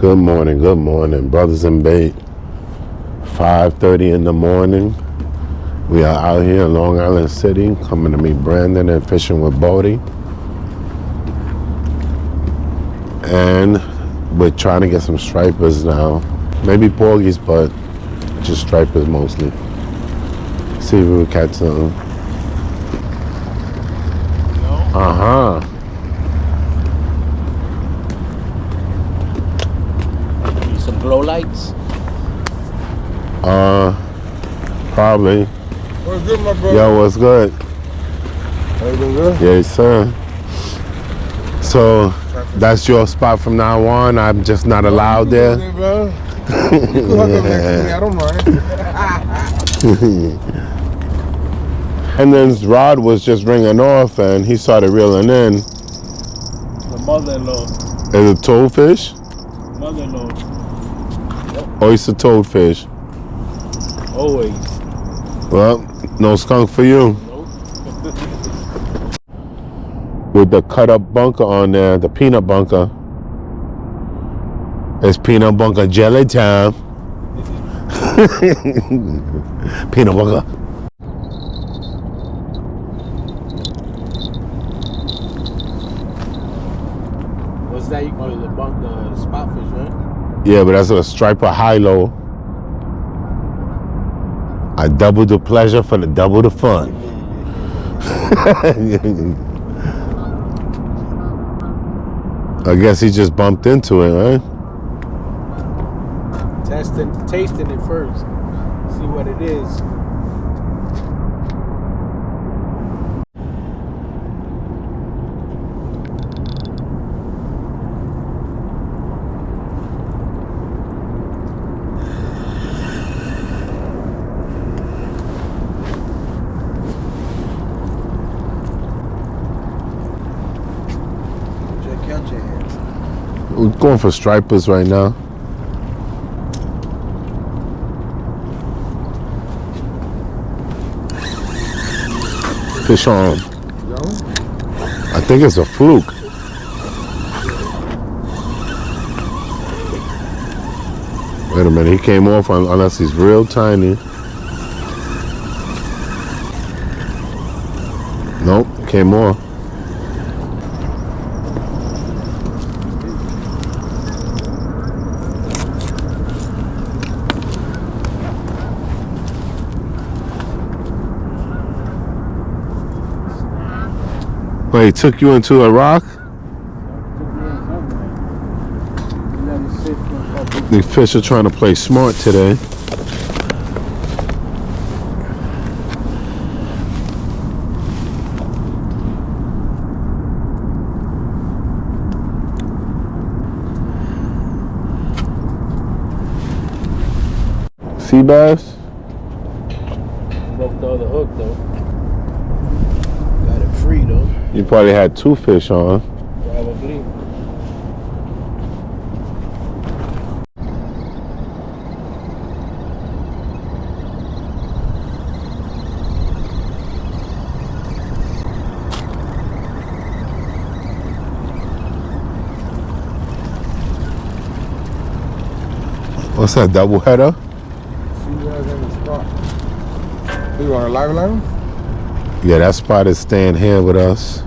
Good morning, brothers and bait. 5:30 in the morning. We are out here in Long Island City, coming to meet Brandon and fishing with Bodie. And we're trying to get some stripers now. Maybe porgies, but just stripers mostly. See if we can catch something. Uh-huh. Some glow lights? Probably. What's good, my brother? Yo, what's good? Everything good? Yes, sir. So, that's your spot from now on? I'm just not allowed there? You can hook up next to me, I don't mind. And then his rod was just ringing off and he started reeling in. The mother-in-law. Is it toadfish? Mother-in-law. Yep. Oyster toadfish. Always. Well, no skunk for you. Nope. With the cut up bunker on there, the peanut bunker. It's peanut bunker jelly time. Peanut bunker. What's that you call it? The spot fish, right? Yeah, but that's a striper high-low. I double the pleasure for the double the fun. I guess he just bumped into it, right? Tasting it first. See what it is. We're going for stripers right now. Fish on. I think it's a fluke. Wait a minute, he came off unless he's real tiny. Nope, came off. Wait, he took you into a rock? The fish are trying to play smart today. Sea bass? Broke the other hook though. Got it free though. You probably had two fish on. Probably. What's that, double header? See you guys in the spot. You on a live line? Yeah, that spot is staying here with us.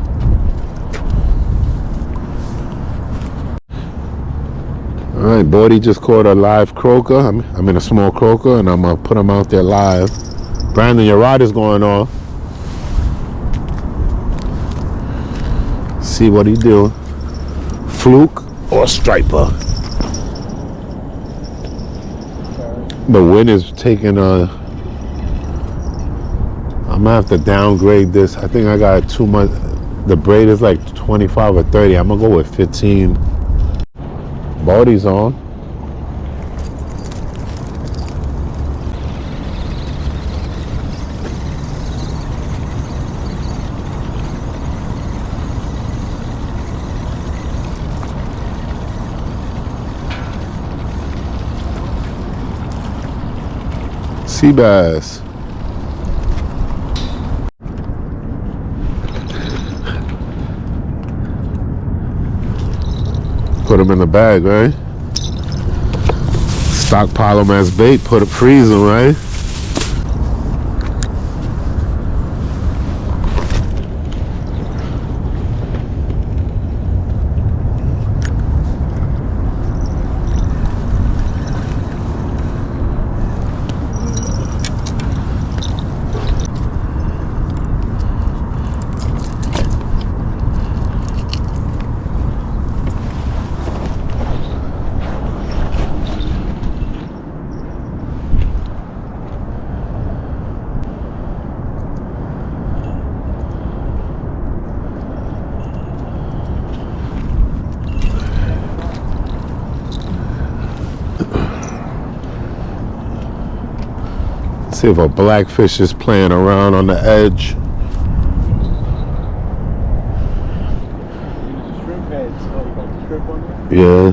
All right, Bodie just caught a live croaker. I mean a small croaker, and I'm gonna put him out there live. Brandon, your rod is going off. See what he do. Fluke or striper. The wind is taking I'm gonna have to downgrade this. I think I got too much. The braid is like 25 or 30. I'm gonna go with 15. Bodie's on. Sea bass. Put them in the bag, right? Stockpile them as bait, freeze them, right? See if a blackfish is playing around on the edge. Shrimp heads. Oh, you got the shrimp on there? Yeah.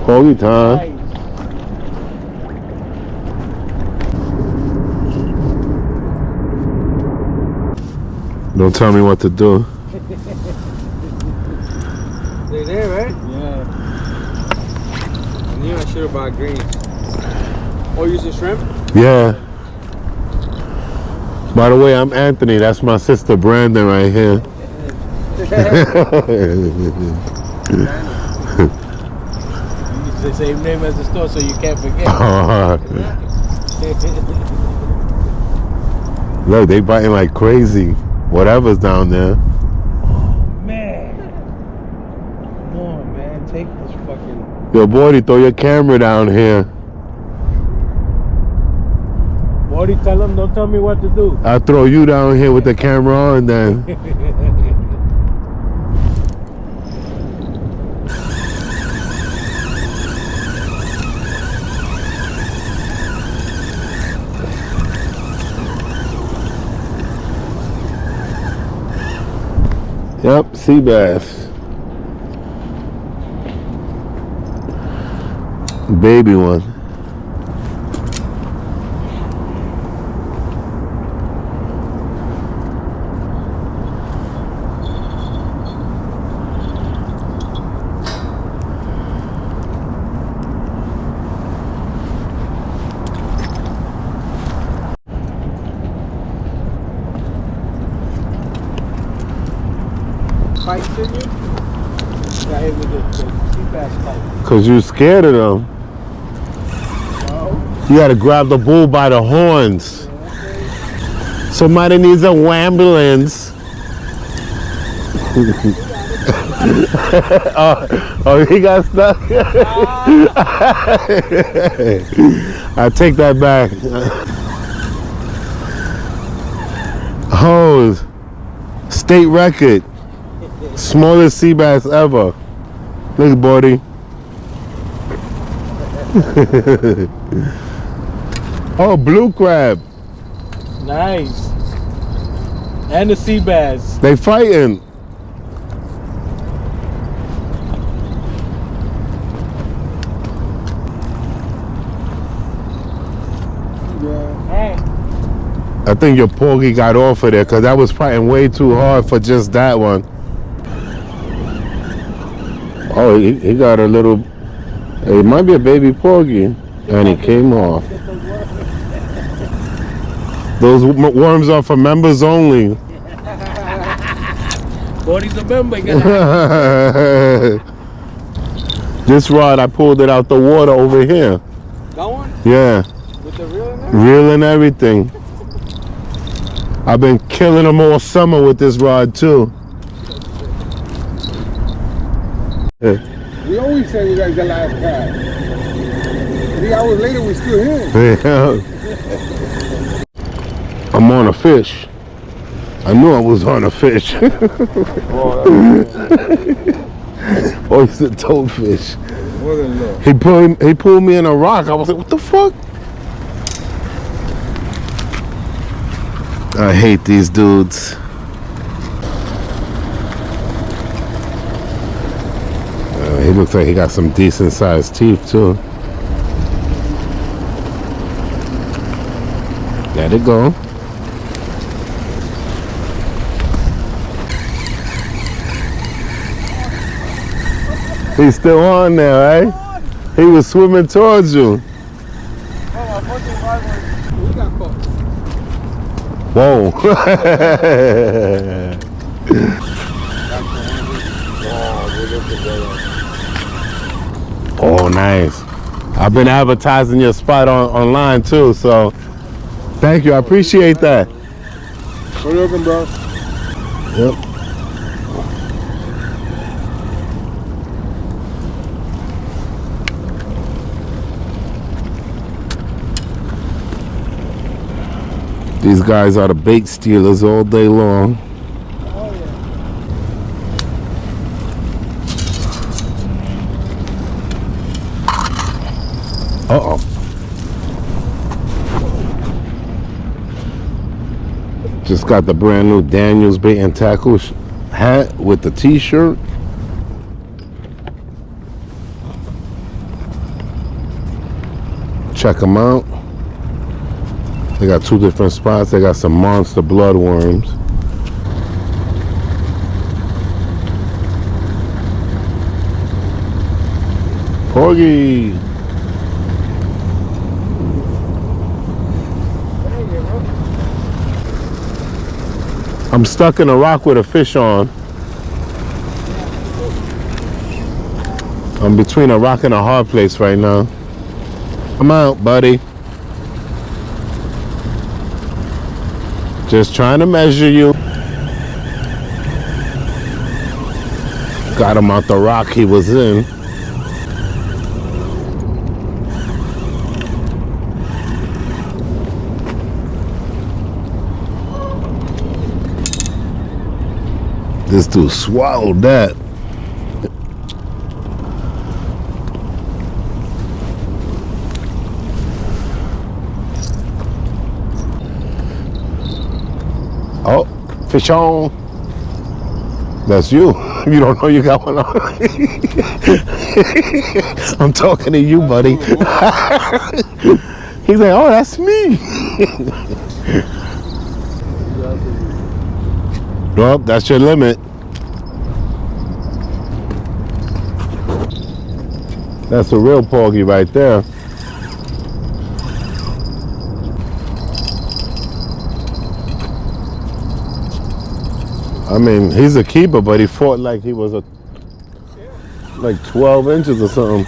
Holy time. Nice. Don't tell me what to do. They there, right? Yeah. I knew I should have bought green. Oh, using shrimp? Yeah. By the way, I'm Anthony. That's my sister Brandon right here. You use the same name as the store so you can't forget. Look, they biting like crazy. Whatever's down there. Oh, man. Come on, man. Take this fucking... Yo, Bordy, throw your camera down here. Morty, tell him, don't tell me what to do. I'll throw you down here with the camera on then. Yep, sea bass. Baby one. Fights in you? Got hit with the sea bass fight. Cause you scared of them. No. You gotta grab the bull by the horns. Somebody needs a ambulance. oh, he got stuck. I take that back. Oh, state record. Smallest sea bass ever. Look, Bordy. Oh, blue crab. Nice. And the sea bass. They fighting. Hey. I think your porgy got off of there because that was fighting way too hard for just that one. Oh, he got a little, it might be a baby porgy. And he came off. Those worms are for members only. Body's a member. This rod, I pulled it out the water over here. That one? Yeah, With the reel in there? reel and everything. I've been killing them all summer with this rod too. We always say you guys the last guy. 3 hours later, we still here. Yeah. I'm on a fish. I knew I was on a fish. Oh, it's a toadfish. More than low. He pulled me in a rock. I was like, what the fuck? I hate these dudes. He looks like he got some decent sized teeth too. Let it go. He's still on there, right? He was swimming towards you. We got caught. Whoa. Oh, nice. I've been advertising your spot online too, so thank you. I appreciate that. Good looking, bro. Yep. These guys are the bait stealers all day long. Oh, yeah. Uh-oh. Just got the brand new Daniel's Bait and Tackle hat with the t-shirt. Check them out. They got two different spots. They got some monster bloodworms. Porgy. I'm stuck in a rock with a fish on. I'm between a rock and a hard place right now. Come out, buddy. Just trying to measure you. Got him out the rock he was in. This dude swallowed that. Oh, fish on. That's you. You don't know you got one on. I'm talking to you, buddy. He's like, oh, that's me. Well, that's your limit. That's a real porgy right there. I mean, he's a keeper, but he fought like he was like 12 inches or something.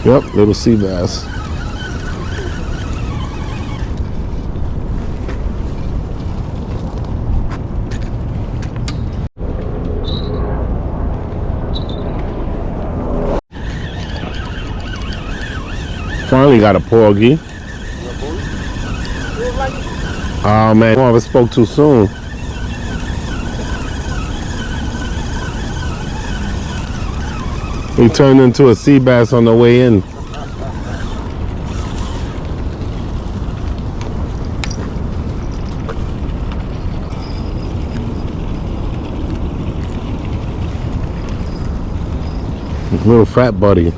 Yep, little sea bass. Finally got a porgy. Oh man, I spoke too soon. He turned into a sea bass on the way in. Little fat buddy.